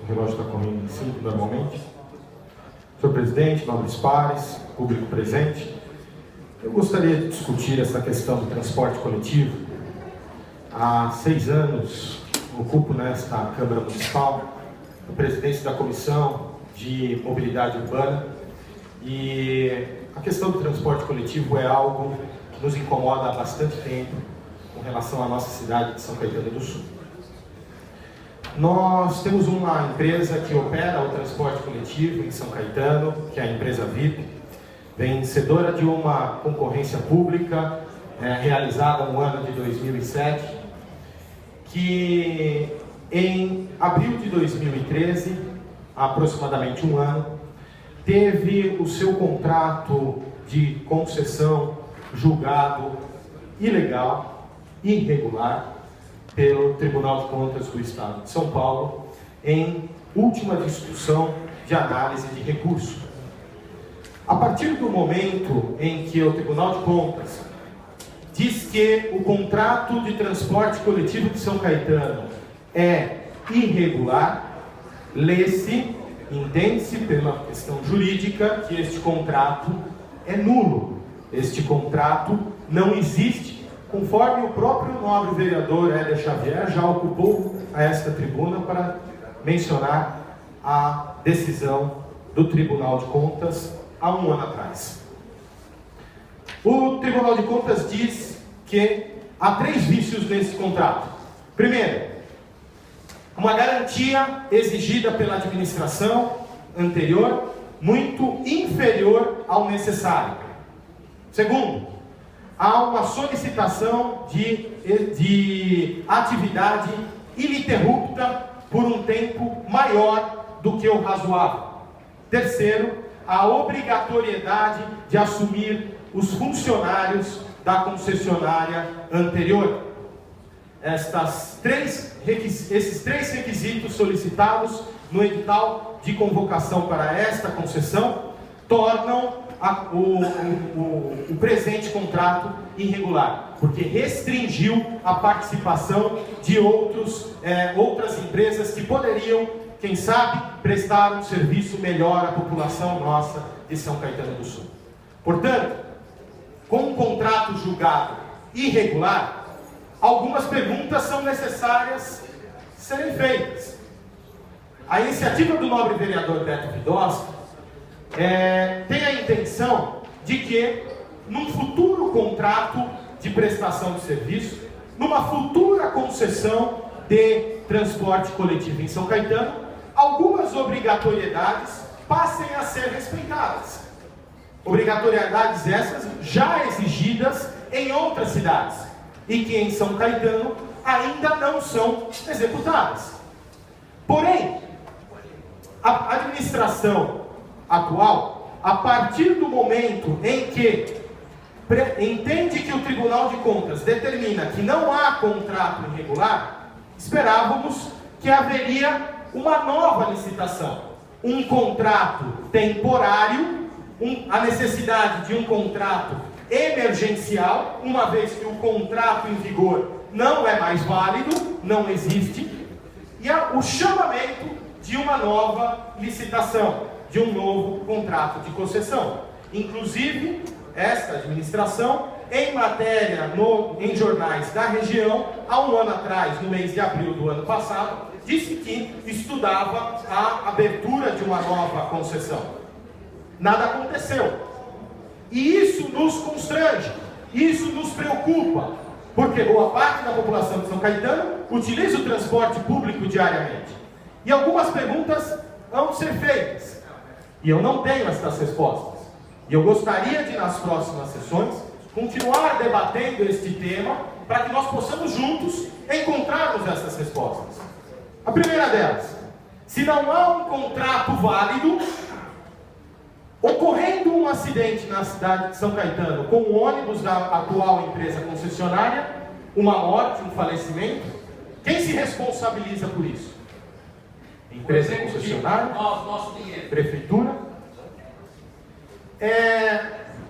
O relógio está correndo em 5 normalmente. Senhor presidente, nobres pares, público presente, eu gostaria de discutir essa questão do transporte coletivo. Há 6 anos ocupo nesta Câmara Municipal a presidência da Comissão de Mobilidade Urbana e a questão do transporte coletivo é algo que nos incomoda há bastante tempo com relação à nossa cidade de São Caetano do Sul. Nós temos uma empresa que opera o transporte coletivo em São Caetano, que é a empresa VIP, vencedora de uma concorrência pública realizada no ano de 2007, que em abril de 2013, há aproximadamente um ano, teve o seu contrato de concessão julgado ilegal, irregular, pelo Tribunal de Contas do Estado de São Paulo, em última discussão de análise de recurso. A partir do momento em que o Tribunal de Contas diz que o contrato de transporte coletivo de São Caetano é irregular, lê-se, entende-se pela questão jurídica que este contrato é nulo. Este contrato não existe, conforme o próprio nobre vereador Éder Xavier já ocupou esta tribuna para mencionar a decisão do Tribunal de Contas há um ano atrás. O Tribunal de Contas diz que há 3 vícios nesse contrato. Primeiro, uma garantia exigida pela administração anterior muito inferior ao necessário. Segundo, há uma solicitação de atividade ininterrupta por um tempo maior do que o razoável. Terceiro, a obrigatoriedade de assumir os funcionários da concessionária anterior. Esses 3 requisitos solicitados no edital de convocação para esta concessão tornam o presente contrato irregular, porque restringiu a participação de outras empresas que poderiam, quem sabe, prestar um serviço melhor à população nossa de São Caetano do Sul. Portanto, com um contrato julgado irregular, algumas perguntas são necessárias serem feitas. A iniciativa do nobre vereador Beto Vidosky tem a intenção de que, num futuro contrato de prestação de serviço, numa futura concessão de transporte coletivo em São Caetano, algumas obrigatoriedades passem a ser respeitadas. Obrigatoriedades essas já exigidas em outras cidades e que em São Caetano ainda não são executadas. Porém, a administração atual, a partir do momento em que entende que o Tribunal de Contas determina que não há contrato irregular, esperávamos que haveria uma nova licitação, um contrato temporário, a necessidade de um contrato emergencial, uma vez que o contrato em vigor não é mais válido, não existe, e o chamamento de uma nova licitação, de um novo contrato de concessão. Inclusive, esta administração, em matéria em jornais da região, há um ano atrás, no mês de abril do ano passado, disse que estudava a abertura de uma nova concessão. Nada aconteceu. E isso nos constrange, isso nos preocupa, porque boa parte da população de São Caetano utiliza o transporte público diariamente. E algumas perguntas vão ser feitas. E eu não tenho essas respostas. E eu gostaria de, nas próximas sessões, continuar debatendo este tema para que nós possamos juntos encontrarmos essas respostas. A primeira delas: se não há um contrato válido, ocorrendo um acidente na cidade de São Caetano com o ônibus da atual empresa concessionária, uma morte, um falecimento, quem se responsabiliza por isso? Empresa concessionária? Prefeitura?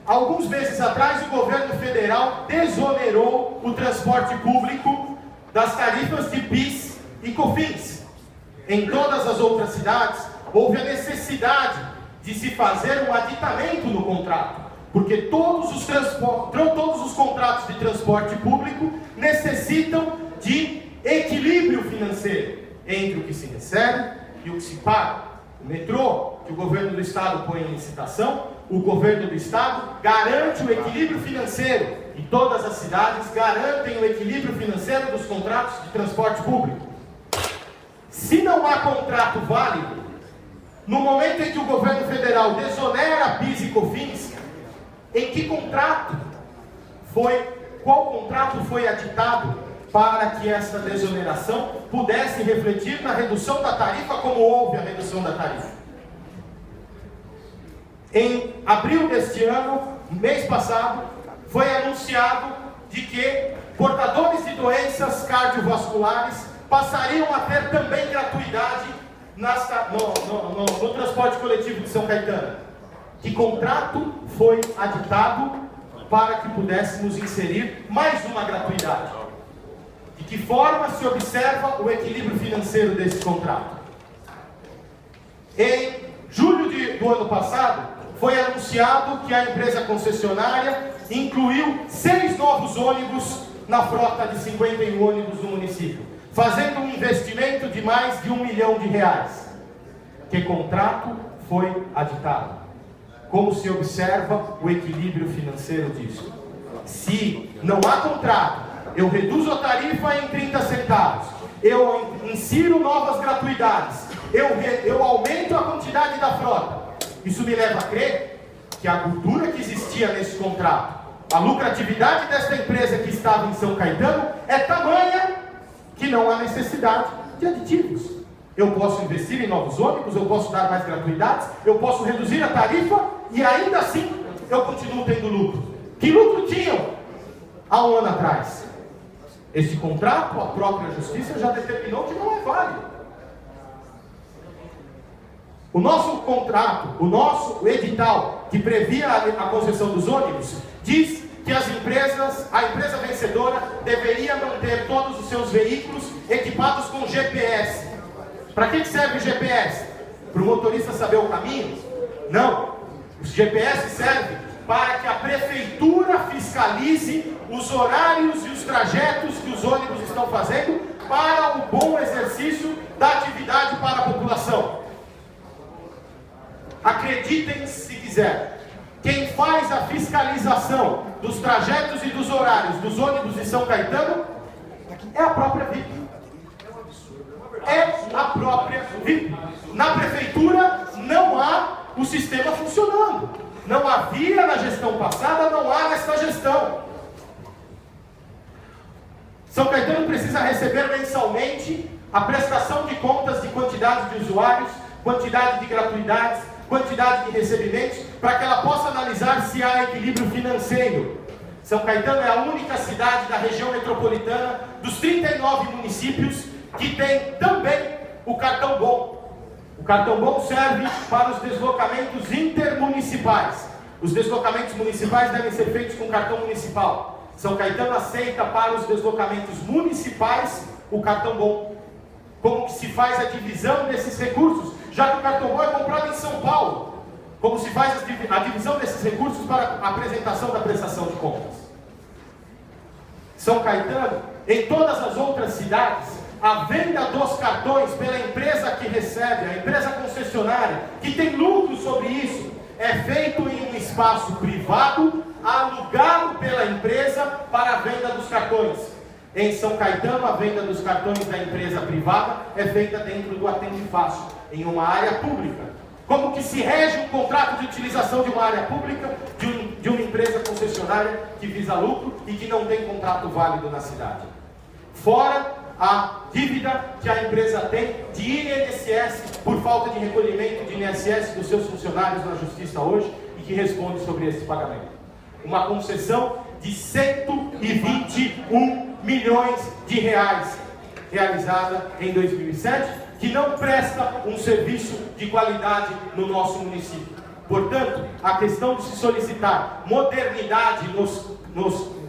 Alguns meses atrás, o governo federal desonerou o transporte público das tarifas de PIS e COFINS. em todas as outras cidades, houve a necessidade de se fazer um aditamento no contrato, porque todos os contratos de transporte público necessitam de equilíbrio financeiro entre o que se recebe e o que se paga. O metrô, que o governo do estado põe em licitação, o governo do estado garante o equilíbrio financeiro, e todas as cidades garantem o equilíbrio financeiro dos contratos de transporte público. Se não há contrato válido, no momento em que o governo federal desonera PIS e COFINS, qual contrato foi aditado para que essa desoneração pudesse refletir na redução da tarifa, como houve a redução da tarifa? Em abril deste ano, mês passado, foi anunciado de que portadores de doenças cardiovasculares passariam a ter também gratuidade no transporte coletivo de São Caetano. Que contrato foi aditado para que pudéssemos inserir mais uma gratuidade? De que forma se observa o equilíbrio financeiro desse contrato? Em julho do ano passado, foi anunciado que a empresa concessionária incluiu 6 novos ônibus na frota de 51 ônibus do município, fazendo um investimento de mais de R$1 milhão. Que contrato foi aditado? Como se observa o equilíbrio financeiro disso? Se não há contrato, eu reduzo a tarifa em 30 centavos, eu insiro novas gratuidades, eu aumento a quantidade da frota. Isso me leva a crer que a gordura que existia nesse contrato, a lucratividade desta empresa que estava em São Caetano é tamanha que não há necessidade de aditivos. Eu posso investir em novos ônibus, eu posso dar mais gratuidades, eu posso reduzir a tarifa e ainda assim eu continuo tendo lucro. Que lucro tinham há um ano atrás? Este contrato, a própria justiça já determinou que não é válido. O nosso contrato, o edital que previa a concessão dos ônibus, diz que a empresa vencedora deveria manter todos os seus veículos equipados com GPS. Para que serve o GPS? Para o motorista saber o caminho? Não. O GPS serve para que a prefeitura fiscalize os horários e os trajetos que os ônibus estão fazendo para o bom exercício da atividade para a população. Acreditem se quiser, quem faz a fiscalização dos trajetos e dos horários dos ônibus de São Caetano é a própria VIP. É a própria VIP. Na prefeitura não há o sistema funcionando. Não havia na gestão passada, não há nesta gestão. São Caetano precisa receber mensalmente a prestação de contas de quantidade de usuários, quantidade de gratuidades, quantidade de recebimentos, para que ela possa analisar se há equilíbrio financeiro. São Caetano é a única cidade da região metropolitana, dos 39 municípios, que tem também o cartão bom. O cartão bom serve para os deslocamentos intermunicipais. Os deslocamentos municipais devem ser feitos com cartão municipal. São Caetano aceita para os deslocamentos municipais o cartão bom. Como que se faz a divisão desses recursos? Já que o cartão bom é comprado em São Paulo. Como se faz a divisão desses recursos para a apresentação da prestação de contas? São Caetano, em todas as outras cidades, a venda dos cartões pela empresa que recebe, a empresa concessionária, que tem lucro sobre isso, é feito em um espaço privado, alugado pela empresa para a venda dos cartões. Em São Caetano, a venda dos cartões da empresa privada é feita dentro do Atende Fácil, em uma área pública. Como que se rege um contrato de utilização de uma área pública, de uma empresa concessionária que visa lucro e que não tem contrato válido na cidade? Fora a dívida que a empresa tem de INSS por falta de recolhimento de INSS dos seus funcionários na justiça hoje e que responde sobre esse pagamento. Uma concessão de 121 milhões de reais realizada em 2007, que não presta um serviço de qualidade no nosso município. Portanto, a questão de se solicitar modernidade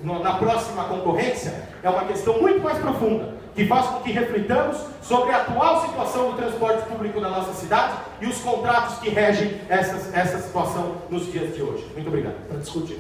na próxima concorrência é uma questão muito mais profunda. que faz com que reflitamos sobre a atual situação do transporte público na nossa cidade e os contratos que regem essa situação nos dias de hoje. Muito obrigado. Para discutir.